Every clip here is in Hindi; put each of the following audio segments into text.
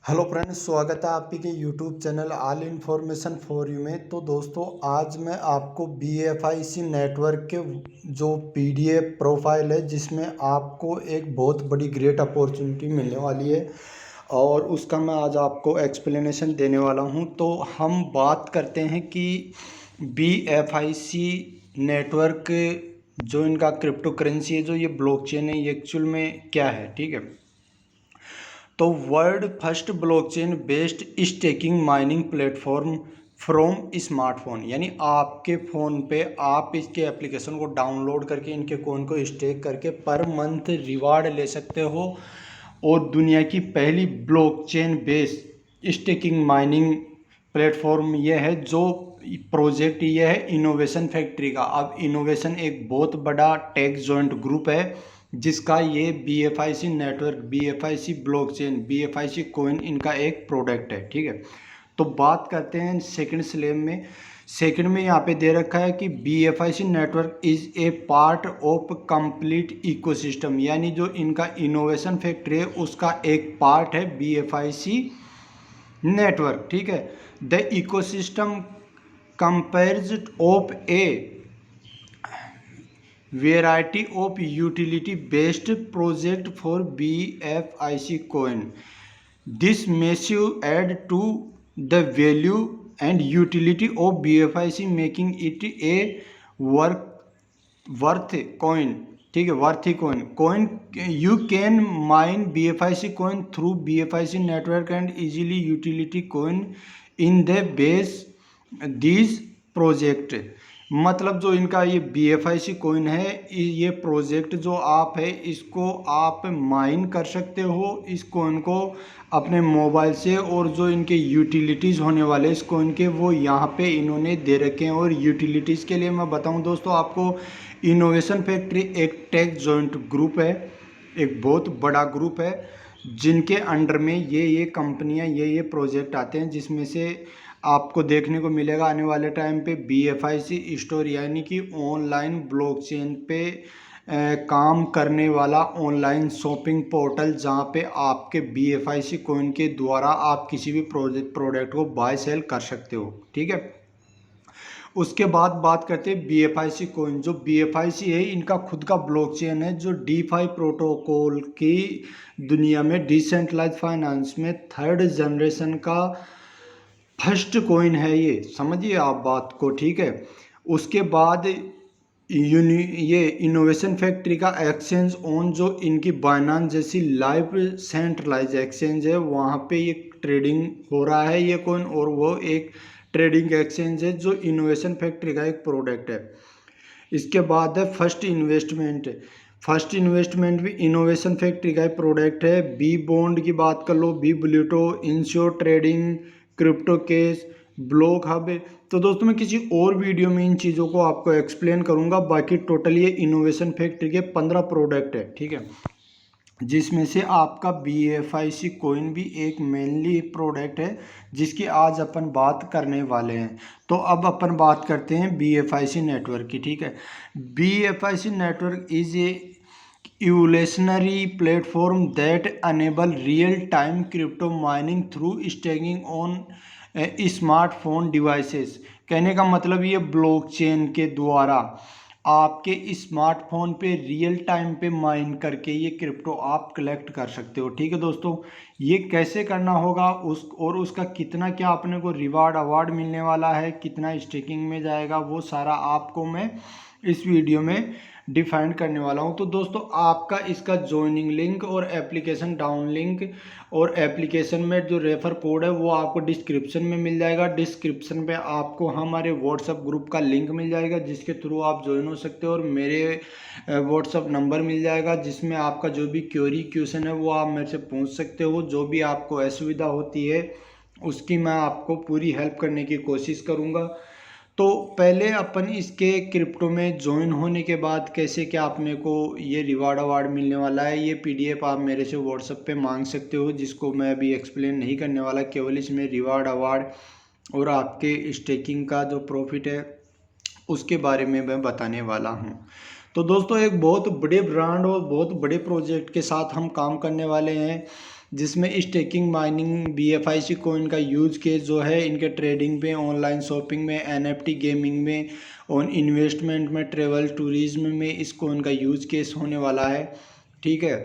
हेलो फ्रेंड्स, स्वागत है आपके YouTube channel all information for you में। तो दोस्तों, आज मैं आपको BFIC नेटवर्क के जो PDF प्रोफाइल है जिसमें आपको एक बहुत बड़ी ग्रेट अपॉर्चुनिटी मिलने वाली है और उसका मैं आज आपको एक्सप्लेनेशन देने वाला हूं। तो हम बात करते हैं कि BFIC नेटवर्क जो इनका क्रिप्टो करेंसी है, जो ये ब्लॉकचेन है, ये एक्चुअल में क्या है। ठीक है, तो world first blockchain based staking mining platform from smartphone, यानी आपके फ़ोन पे आप इसके एप्लीकेशन को डाउनलोड करके इनके कॉइन को स्टेक करके पर मंथ रिवार्ड ले सकते हो। और दुनिया की पहली blockchain based staking mining platform ये है। जो प्रोजेक्ट ये है इनोवेशन फैक्ट्री का। अब इनोवेशन एक बहुत बड़ा टेक जॉइंट ग्रुप है जिसका ये BFIC network, BFIC blockchain, BFIC coin इनका एक प्रोडक्ट है। ठीक है, तो बात करते हैं सेकंड स्लैब में। सेकंड में यहाँ पे दे रखा है कि BFIC network is a part of complete ecosystem, यानी जो इनका इनोवेशन फैक्ट्री है उसका एक पार्ट है BFIC नेटवर्क। ठीक है, the ecosystem compares of A variety of utility based project for BFIC coin. This massive add to the value and utility of BFIC, making it a worth coin. ठीक है, worthy coin you can mine BFIC coin through BFIC network and easily utility coin in the base these project। मतलब जो इनका ये BFIC कॉइन है, ये प्रोजेक्ट जो आप है इसको आप माइन कर सकते हो इस कॉइन को अपने मोबाइल से, और जो इनके यूटिलिटीज़ होने वाले इस कॉइन के वो यहाँ पे इन्होंने दे रखे हैं। और यूटिलिटीज़ के लिए मैं बताऊँ दोस्तों आपको, इनोवेशन फैक्ट्री एक टेक जॉइंट ग्रुप है, एक बहुत बड़ा ग्रुप है जिनके अंडर में ये कंपनियां ये प्रोजेक्ट आते हैं, जिसमें से आपको देखने को मिलेगा आने वाले टाइम पे BFIC स्टोर, यानी कि ऑनलाइन ब्लॉकचेन पे काम करने वाला ऑनलाइन शॉपिंग पोर्टल, जहां पे आपके BFIC कॉइन के द्वारा आप किसी भी प्रोडक्ट को बाय सेल कर सकते हो। ठीक है, उसके बाद बात करते हैं BFIC कॉइन। जो BFIC है इनका खुद का ब्लॉकचेन है जो DeFi प्रोटोकॉल की दुनिया में डिसेंट्रलाइज फाइनेंस में थर्ड जनरेशन का फर्स्ट कॉइन है। ये समझिए आप बात को। ठीक है, उसके बाद ये इनोवेशन फैक्ट्री का एक्सचेंज ऑन, जो इनकी बाइनांस जैसी लाइव सेंट्रलाइज एक्सचेंज है, वहाँ पे ये ट्रेडिंग हो रहा है ये कॉइन, और वो एक ट्रेडिंग एक्सचेंज है जो इनोवेशन फैक्ट्री का एक प्रोडक्ट है। इसके बाद है फर्स्ट इन्वेस्टमेंट। फर्स्ट इन्वेस्टमेंट भी इनोवेशन फैक्ट्री का एक प्रोडक्ट है। बी बॉन्ड की बात कर लो, B Bluto, insure trading, crypto case, block hub. तो दोस्तों मैं किसी और वीडियो में इन चीज़ों को आपको एक्सप्लेन करूंगा। बाकी टोटल ये इनोवेशन फैक्ट्री के 15 प्रोडक्ट है। ठीक है, जिसमें से आपका BFIC कॉइन भी एक मेनली प्रोडक्ट है जिसकी आज अपन बात करने वाले हैं। तो अब अपन बात करते हैं BFIC नेटवर्क की। ठीक है, BFIC network is a evolutionary platform that enable real time crypto mining through staking on smartphone devices. कहने का मतलब ये ब्लॉकचेन के द्वारा आपके स्मार्टफोन पे रियल टाइम पे माइन करके ये क्रिप्टो आप कलेक्ट कर सकते हो। ठीक है दोस्तों, ये कैसे करना होगा और उसका कितना क्या अपने को रिवार्ड अवार्ड मिलने वाला है, कितना स्टेकिंग में जाएगा, वो सारा आपको मैं इस वीडियो में डिफाइन करने वाला हूं। तो दोस्तों आपका इसका ज्वाइनिंग लिंक और एप्लीकेशन डाउन लिंक और एप्लीकेशन में जो रेफर कोड है वो आपको डिस्क्रिप्शन में मिल जाएगा। डिस्क्रिप्शन पे आपको हमारे व्हाट्सअप ग्रुप का लिंक मिल जाएगा जिसके थ्रू आप ज्वाइन हो सकते हो, और मेरे व्हाट्सअप नंबर मिल जाएगा जिसमें आपका जो भी क्वेश्चन है वो आप मेरे से पूछ सकते हो। जो भी आपको असुविधा होती है उसकी मैं आपको पूरी हेल्प करने की कोशिश करूँगा। तो पहले अपन इसके क्रिप्टो में ज्वाइन होने के बाद कैसे क्या अपने को ये रिवार्ड अवार्ड मिलने वाला है, ये PDF आप मेरे से व्हाट्सएप पे मांग सकते हो, जिसको मैं अभी एक्सप्लेन नहीं करने वाला। केवल इसमें रिवार्ड अवार्ड और आपके स्टेकिंग का जो प्रॉफिट है उसके बारे में मैं बताने वाला हूँ। तो दोस्तों एक बहुत बड़े ब्रांड और बहुत बड़े प्रोजेक्ट के साथ हम काम करने वाले हैं जिसमें स्टेकिंग, माइनिंग, BFIC कोइन का यूज केस जो है इनके ट्रेडिंग पे, ऑनलाइन शॉपिंग में, NFT गेमिंग में, और इन्वेस्टमेंट में, ट्रेवल टूरिज्म में इस कोइन का यूज केस होने वाला है। ठीक है,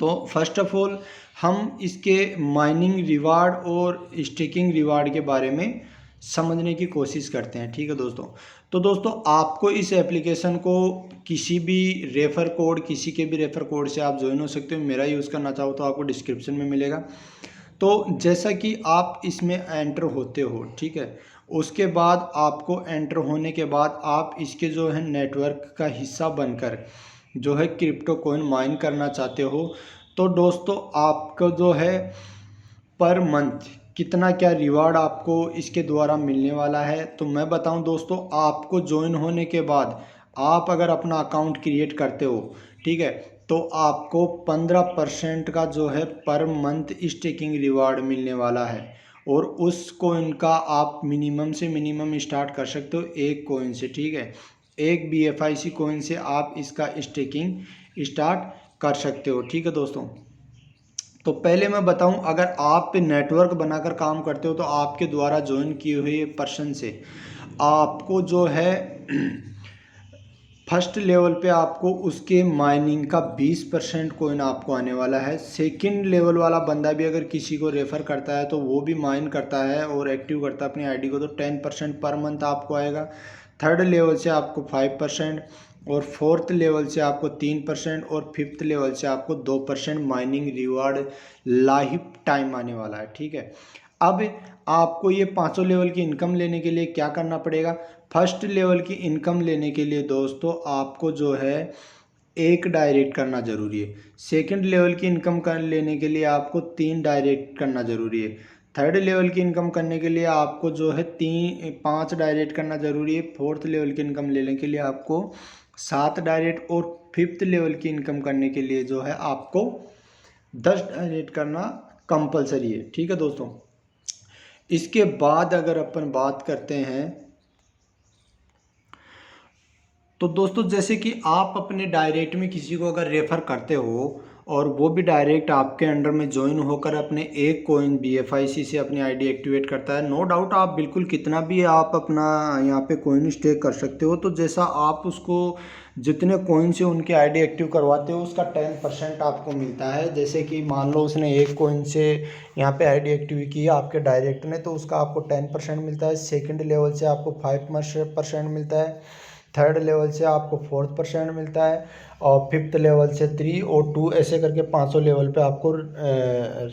तो फर्स्ट ऑफ ऑल हम इसके माइनिंग रिवार्ड और स्टेकिंग रिवार्ड के बारे में समझने की कोशिश करते हैं। ठीक है दोस्तों, तो दोस्तों आपको इस एप्लीकेशन को किसी भी रेफ़र कोड, किसी के भी रेफ़र कोड से आप ज्वाइन हो सकते हो। मेरा यूज़ करना चाहो तो आपको डिस्क्रिप्शन में मिलेगा। तो जैसा कि आप इसमें एंटर होते हो, ठीक है, उसके बाद आपको एंटर होने के बाद आप इसके जो है नेटवर्क का हिस्सा बनकर जो है क्रिप्टो कोइन माइन करना चाहते हो, तो दोस्तों आपको जो है पर मंथ कितना क्या रिवार्ड आपको इसके द्वारा मिलने वाला है, तो मैं बताऊं दोस्तों, आपको ज्वाइन होने के बाद आप अगर अपना अकाउंट क्रिएट करते हो, ठीक है, तो आपको 15% का जो है पर मंथ स्टेकिंग रिवार्ड मिलने वाला है। और उस कोइन का आप मिनिमम से मिनिमम स्टार्ट कर सकते हो एक कोइन से। ठीक है, एक BFIC कोइन से आप इसका स्टेकिंग स्टार्ट कर सकते हो। ठीक है दोस्तों, तो पहले मैं बताऊं, अगर आप नेटवर्क बनाकर काम करते हो तो आपके द्वारा ज्वाइन किए हुए पर्सन से आपको जो है फर्स्ट लेवल पे आपको उसके माइनिंग का 20% कोइन आपको आने वाला है। सेकंड लेवल वाला बंदा भी अगर किसी को रेफ़र करता है तो वो भी माइन करता है और एक्टिव करता है अपनी आईडी को, तो 10% पर मंथ आपको आएगा। थर्ड लेवल से आपको 5%, और फोर्थ लेवल से आपको 3%, और फिफ्थ लेवल से आपको 2% माइनिंग रिवार्ड लाइफ टाइम आने वाला है। ठीक है, अब आपको ये पांचों लेवल की इनकम लेने के लिए क्या करना पड़ेगा? फर्स्ट लेवल की इनकम लेने के लिए दोस्तों आपको जो है एक डायरेक्ट करना ज़रूरी है। सेकंड लेवल की इनकम कर लेने के लिए आपको 3 डायरेक्ट करना ज़रूरी है। थर्ड लेवल की इनकम करने के लिए आपको जो है 5 डायरेक्ट करना ज़रूरी है। फोर्थ लेवल की इनकम लेने के लिए आपको 7 डायरेक्ट, और फिफ्थ लेवल की इनकम करने के लिए जो है आपको 10 डायरेक्ट करना कंपलसरी है। ठीक है दोस्तों, इसके बाद अगर अपन बात करते हैं तो दोस्तों, जैसे कि आप अपने डायरेक्ट में किसी को अगर रेफ़र करते हो और वो भी डायरेक्ट आपके अंडर में ज्वाइन होकर अपने एक कोइन BFIC से अपनी आईडी एक्टिवेट करता है, नो डाउट आप बिल्कुल कितना भी आप अपना यहाँ पे कोइन स्टेक कर सकते हो। तो जैसा आप उसको जितने कोइन से उनकी आईडी एक्टिव करवाते हो उसका 10% आपको मिलता है। जैसे कि मान लो उसने एक कोइन से यहाँ पे आईडी एक्टिव की आपके डायरेक्ट ने, तो उसका आपको 10% मिलता है। सेकेंड लेवल से आपको 5% मिलता है। थर्ड लेवल से आपको 4% मिलता है, और फिफ्थ लेवल से 3 और 2 ऐसे करके 500 लेवल पे आपको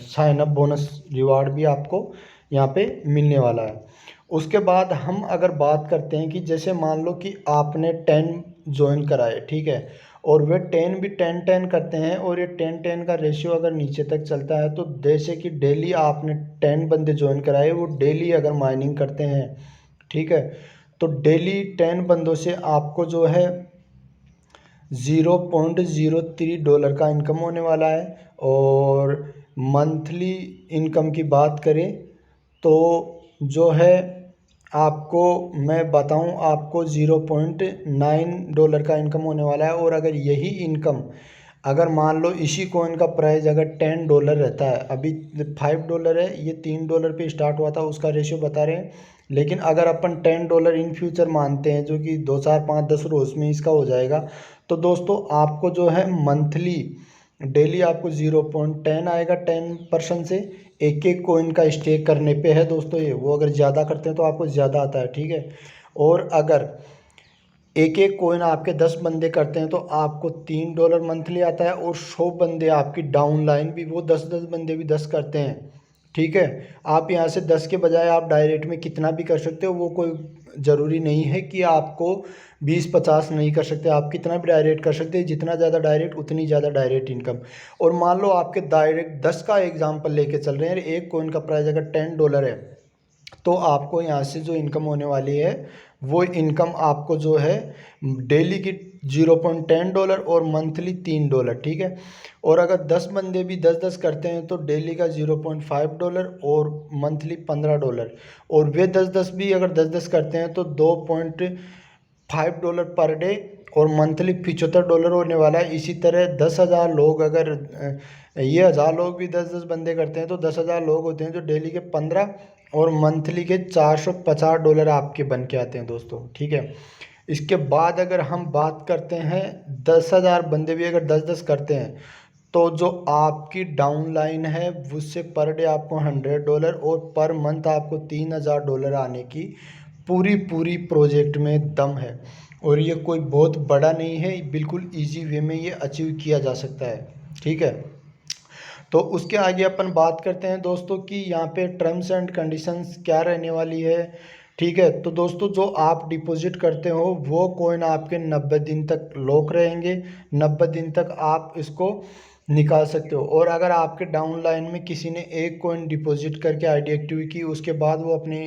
साइन अप बोनस रिवार्ड भी आपको यहाँ पे मिलने वाला है। उसके बाद हम अगर बात करते हैं कि जैसे मान लो कि आपने 10 ज्वाइन कराए, ठीक है, और वे 10 भी 10-10 करते हैं, और ये 10-10 का रेशियो अगर नीचे तक चलता है, तो जैसे कि डेली आपने 10 बंदे ज्वाइन कराए, वो डेली अगर माइनिंग करते हैं, ठीक है, तो डेली 10 बंदों से आपको जो है $0.03 का इनकम होने वाला है। और मंथली इनकम की बात करें तो जो है आपको मैं बताऊं, आपको $0.9 का इनकम होने वाला है। और अगर यही इनकम, अगर मान लो इसी कॉइन का प्राइस अगर $10 रहता है, अभी $5 है, ये $3 पे स्टार्ट हुआ था, उसका रेशियो बता रहे हैं। लेकिन अगर अपन $10 इन फ्यूचर मानते हैं, जो कि 2 4 5 10 रोज़ में इसका हो जाएगा, तो दोस्तों आपको जो है मंथली डेली आपको 0.10 आएगा 10% से। एक एक कोइन का स्टेक करने पे है दोस्तों ये, वो अगर ज़्यादा करते हैं तो आपको ज़्यादा आता है। ठीक है, और अगर एक एक कोइन आपके 10 बंदे करते हैं तो आपको $3 मंथली आता है। और 100 बंदे आपकी डाउन लाइन भी, वो 10-10 बंदे भी 10 करते हैं। ठीक है, आप यहाँ से 10 के बजाय आप डायरेक्ट में कितना भी कर सकते हो, वो कोई ज़रूरी नहीं है कि आपको 20-50 नहीं कर सकते, आप कितना भी डायरेक्ट कर सकते हैं। जितना ज़्यादा डायरेक्ट उतनी ज़्यादा डायरेक्ट इनकम। और मान लो आपके डायरेक्ट 10 का एग्जाम्पल लेके चल रहे हैं, एक कोइन का प्राइस अगर $10 है, तो आपको यहाँ से जो इनकम होने वाली है वो इनकम आपको जो है डेली की $0.10 और मंथली $3। ठीक है, और अगर 10 बंदे भी 10-10 करते हैं तो डेली का $0.5 और मंथली $15। और वे 10-10 भी अगर 10-10 करते हैं तो $2.5 पर डे और मंथली $75 होने वाला है। इसी तरह 10,000 लोग अगर ये 1000 लोग भी 10-10 बंदे करते हैं तो 10,000 लोग होते हैं जो डेली के 15 और मंथली के $450 आपके बन के आते हैं दोस्तों, ठीक है। इसके बाद अगर हम बात करते हैं 10,000 बंदे भी अगर 10-10 करते हैं तो जो आपकी डाउन लाइन है उससे पर डे आपको $100 और पर मंथ आपको $3,000 आने की पूरी पूरी प्रोजेक्ट में दम है। और ये कोई बहुत बड़ा नहीं है, बिल्कुल इजी वे में ये अचीव किया जा सकता है, ठीक है। तो उसके आगे अपन बात करते हैं दोस्तों कि यहाँ पे टर्म्स एंड कंडीशंस क्या रहने वाली है, ठीक है। तो दोस्तों जो आप डिपॉजिट करते हो वो कॉइन आपके 90 दिन तक लॉक रहेंगे, 90 दिन तक आप इसको निकाल सकते हो। और अगर आपके डाउन लाइन में किसी ने एक कॉइन डिपॉजिट करके आईडी एक्टिव की, उसके बाद वो अपनी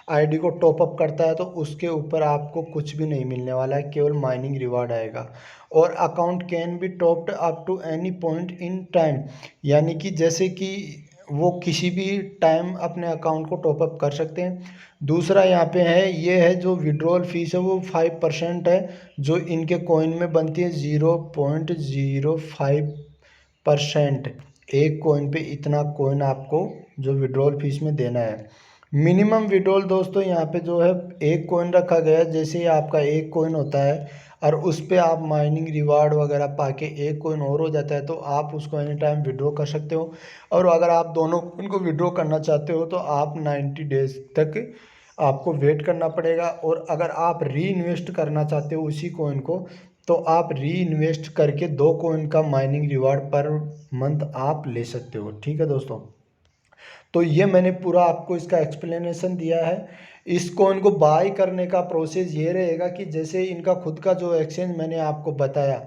आईडी को टॉप अप करता है तो उसके ऊपर आपको कुछ भी नहीं मिलने वाला है, केवल माइनिंग रिवार्ड आएगा। और account can be topped up to any point in time, यानी कि जैसे कि वो किसी भी टाइम अपने अकाउंट को टॉप अप कर सकते हैं। दूसरा यहाँ पे है, ये है जो विड्रॉल फीस है वो 5% है जो इनके कॉइन में बनती है, 0.05%। एक कॉइन पे इतना कॉइन आपको जो विड्रॉल फीस में देना है। मिनिमम विड्रॉल दोस्तों यहाँ पे जो है एक कॉइन रखा गया है, जैसे ही आपका एक कॉइन होता है और उस पर आप माइनिंग रिवार्ड वगैरह पाके एक कॉइन और हो जाता है तो आप उसको एनी टाइम विड्रॉ कर सकते हो। और अगर आप दोनों इनको विड्रॉ करना चाहते हो तो आप 90 डेज तक आपको वेट करना पड़ेगा। और अगर आप री इन्वेस्ट करना चाहते हो उसी कॉइन को तो आप री इन्वेस्ट करके 2 कॉइन का माइनिंग रिवार्ड पर मंथ आप ले सकते हो, ठीक है दोस्तों। तो ये मैंने पूरा आपको इसका एक्सप्लेनेशन दिया है। इस कॉइन को बाय करने का प्रोसेस ये रहेगा कि जैसे इनका खुद का जो एक्सचेंज मैंने आपको बताया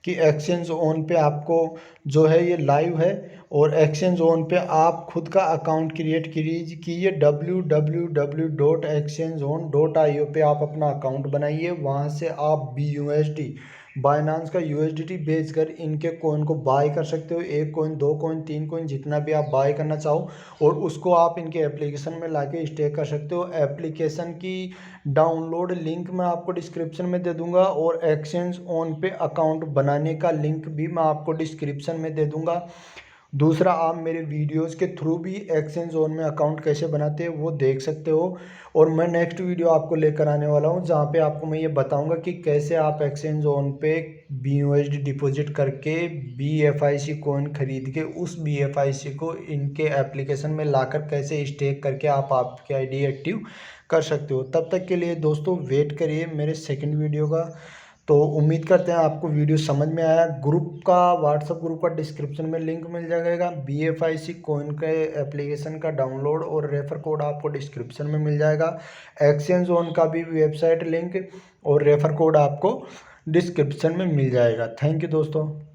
कि एक्सचेंज ऑन पे आपको जो है ये लाइव है, और एक्सचेंज ऑन पे आप खुद का अकाउंट क्रिएट कीजिए, www.exchangeon.io पे आप अपना अकाउंट बनाइए। वहाँ से आप BUSD बाइनांस का USDT भेजकर इनके कॉइन को बाय कर सकते हो। एक कॉइन, 2 कॉइन, 3 कॉइन, जितना भी आप बाय करना चाहो, और उसको आप इनके एप्लीकेशन में लाके स्टे कर सकते हो। एप्लीकेशन की डाउनलोड लिंक मैं आपको डिस्क्रिप्शन में दे दूंगा और एक्सचेंज ऑन पे अकाउंट बनाने का लिंक भी मैं आपको डिस्क्रिप्शन में दे दूंगा। दूसरा, आप मेरे वीडियोस के थ्रू भी एक्सचेंज ऑन में अकाउंट कैसे बनाते हैं वो देख सकते हो। और मैं नेक्स्ट वीडियो आपको लेकर आने वाला हूँ जहाँ पे आपको मैं ये बताऊंगा कि कैसे आप एक्सचेंज ऑन पे BUSD डिपॉजिट करके BFIC कॉइन खरीद के उस BFIC को इनके एप्लीकेशन में लाकर कैसे स्टेक करके आप आपकी आईडी एक्टिव कर सकते हो। तब तक के लिए दोस्तों वेट करिए मेरे सेकंड वीडियो का। तो उम्मीद करते हैं आपको वीडियो समझ में आया। ग्रुप का, व्हाट्सएप ग्रुप का डिस्क्रिप्शन में लिंक मिल जाएगा। BFIC कॉइन के एप्लीकेशन का डाउनलोड और रेफर कोड आपको डिस्क्रिप्शन में मिल जाएगा। एक्सचेंज ऑन का भी वेबसाइट लिंक और रेफर कोड आपको डिस्क्रिप्शन में मिल जाएगा। थैंक यू दोस्तों।